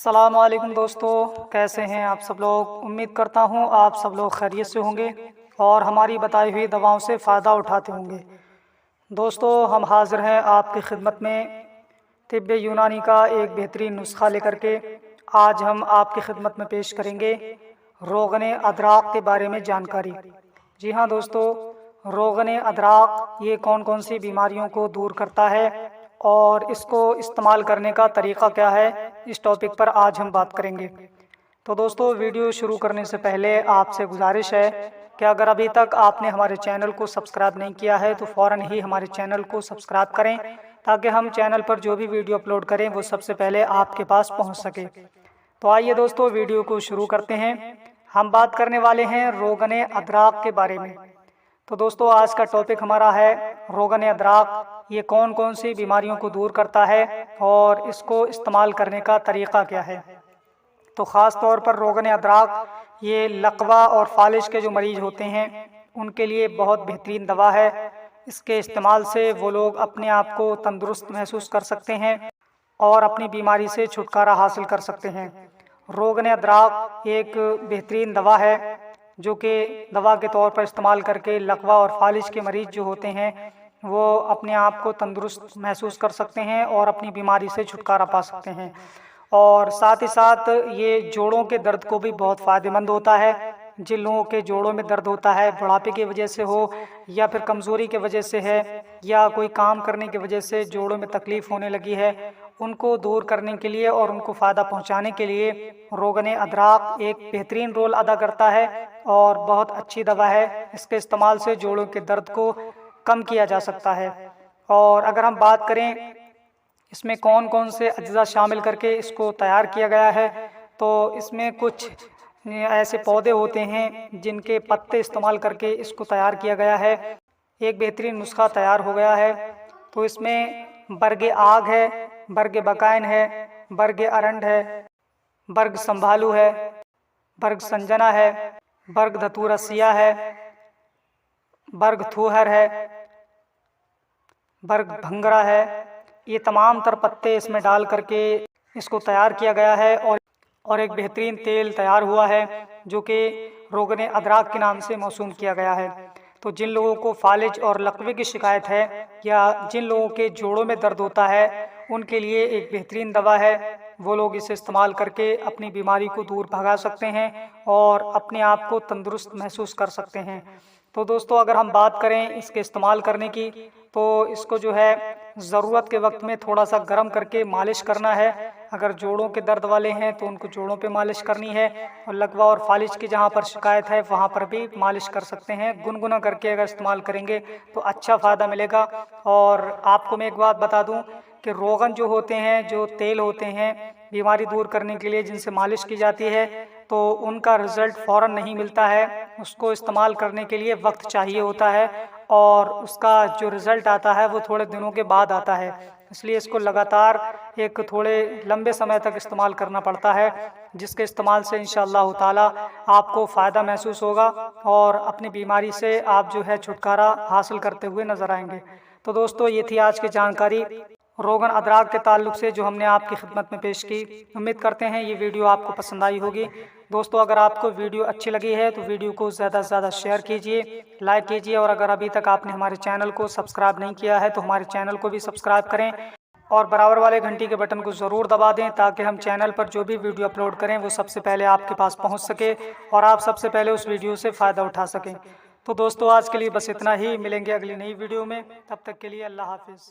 अस्सलाम वालेकुम दोस्तों, कैसे हैं आप सब लोग। उम्मीद करता हूं आप सब लोग खैरियत से होंगे और हमारी बताई हुई दवाओं से फ़ायदा उठाते होंगे। दोस्तों, हम हाज़िर हैं आपकी खिदमत में तिब्बे यूनानी का एक बेहतरीन नुस्खा लेकर के। आज हम आपकी खिदमत में पेश करेंगे रोगन अदराक के बारे में जानकारी। जी हाँ दोस्तों, रोगन अदराक ये कौन कौन सी बीमारियों को दूर करता है और इसको इस्तेमाल करने का तरीक़ा क्या है, इस टॉपिक पर आज हम बात करेंगे। तो दोस्तों, वीडियो शुरू करने से पहले आपसे गुजारिश है कि अगर अभी तक आपने हमारे चैनल को सब्सक्राइब नहीं किया है तो फ़ौरन ही हमारे चैनल को सब्सक्राइब करें, ताकि हम चैनल पर जो भी वीडियो अपलोड करें वो सबसे पहले आपके पास पहुंच सके। तो आइए दोस्तों, वीडियो को शुरू करते हैं। हम बात करने वाले हैं रोगन अदराक के बारे में। तो दोस्तों, आज का टॉपिक हमारा है रोगन अदराक। ये कौन कौन सी बीमारियों को दूर करता है और इसको इस्तेमाल करने का तरीक़ा क्या है। तो ख़ास तौर पर रोगन अदराक ये लकवा और फालिज के जो मरीज़ होते हैं उनके लिए बहुत बेहतरीन दवा है। इसके इस्तेमाल से वो लोग अपने आप को तंदुरुस्त महसूस कर सकते हैं और अपनी बीमारी से छुटकारा हासिल कर सकते हैं। रोगन अदराक एक बेहतरीन दवा है जो कि दवा के तौर पर इस्तेमाल करके लकवा और फालिज के मरीज़ जो होते हैं वो अपने आप को तंदुरुस्त महसूस कर सकते हैं और अपनी बीमारी से छुटकारा पा सकते हैं। और साथ ही साथ ये जोड़ों के दर्द को भी बहुत फ़ायदेमंद होता है। जिन लोगों के जोड़ों में दर्द होता है, बुढ़ापे की वजह से हो या फिर कमज़ोरी की वजह से है या कोई काम करने की वजह से जोड़ों में तकलीफ़ होने लगी है, उनको दूर करने के लिए और उनको फ़ायदा पहुंचाने के लिए रोगन अदराक एक बेहतरीन रोल अदा करता है और बहुत अच्छी दवा है। इसके इस्तेमाल से जोड़ों के दर्द को कम किया जा सकता है। और अगर हम बात करें इसमें कौन कौन से अज्जा शामिल करके इसको तैयार किया गया है, तो इसमें कुछ ऐसे पौधे होते हैं जिनके पत्ते इस्तेमाल करके इसको तैयार किया गया है। एक बेहतरीन नुस्खा तैयार हो गया है। तो इसमें बरगे आग है, बरगे बकाइन है, बरगे अरंड है, बर्ग संभालू है, बर्ग संजना है, बर्ग धतूरा सिया है, बर्ग थूहर है, बर्ग भंगरा है। ये तमाम तर पत्ते इसमें डाल करके इसको तैयार किया गया है और एक बेहतरीन तेल तैयार हुआ है जो कि रोगन अदराक के नाम से मौसूम किया गया है। तो जिन लोगों को फालिज और लकवे की शिकायत है या जिन लोगों के जोड़ों में दर्द होता है उनके लिए एक बेहतरीन दवा है। वो लोग इसे इस्तेमाल करके अपनी बीमारी को दूर भगा सकते हैं और अपने आप को तंदुरुस्त महसूस कर सकते हैं। तो दोस्तों, अगर हम बात करें इसके इस्तेमाल करने की, तो इसको जो है ज़रूरत के वक्त में थोड़ा सा गर्म करके मालिश करना है। अगर जोड़ों के दर्द वाले हैं तो उनको जोड़ों पे मालिश करनी है और लकवा और फालिज की जहाँ पर शिकायत है वहाँ पर भी मालिश कर सकते हैं। गुनगुना करके अगर इस्तेमाल करेंगे तो अच्छा फ़ायदा मिलेगा। और आपको मैं एक बात बता दूँ कि रोगन जो होते हैं, जो तेल होते हैं बीमारी दूर करने के लिए जिनसे मालिश की जाती है, तो उनका रिज़ल्ट फ़ौरन नहीं मिलता है। उसको इस्तेमाल करने के लिए वक्त चाहिए होता है और उसका जो रिज़ल्ट आता है वो थोड़े दिनों के बाद आता है। इसलिए इसको लगातार एक थोड़े लंबे समय तक इस्तेमाल करना पड़ता है, जिसके इस्तेमाल से इंशाअल्लाह ताला आपको फ़ायदा महसूस होगा और अपनी बीमारी से आप जो है छुटकारा हासिल करते हुए नज़र आएंगे। तो दोस्तों, ये थी आज की जानकारी रोगन अदराक के ताल्लुक़ से जो हमने आपकी खिदमत में पेश की। उम्मीद करते हैं ये वीडियो आपको पसंद आई होगी। दोस्तों, अगर आपको वीडियो अच्छी लगी है तो वीडियो को ज़्यादा से ज़्यादा शेयर कीजिए, लाइक कीजिए और अगर अभी तक आपने हमारे चैनल को सब्सक्राइब नहीं किया है तो हमारे चैनल को भी सब्सक्राइब करें और बराबर वाले घंटी के बटन को ज़रूर दबा दें, ताकि हम चैनल पर जो भी वीडियो अपलोड करें वो सबसे पहले आपके पास पहुँच सके और आप सबसे पहले उस वीडियो से फ़ायदा उठा सकें। तो दोस्तों, आज के लिए बस इतना ही। मिलेंगे अगली नई वीडियो में, तब तक के लिए अल्लाह हाफिज़।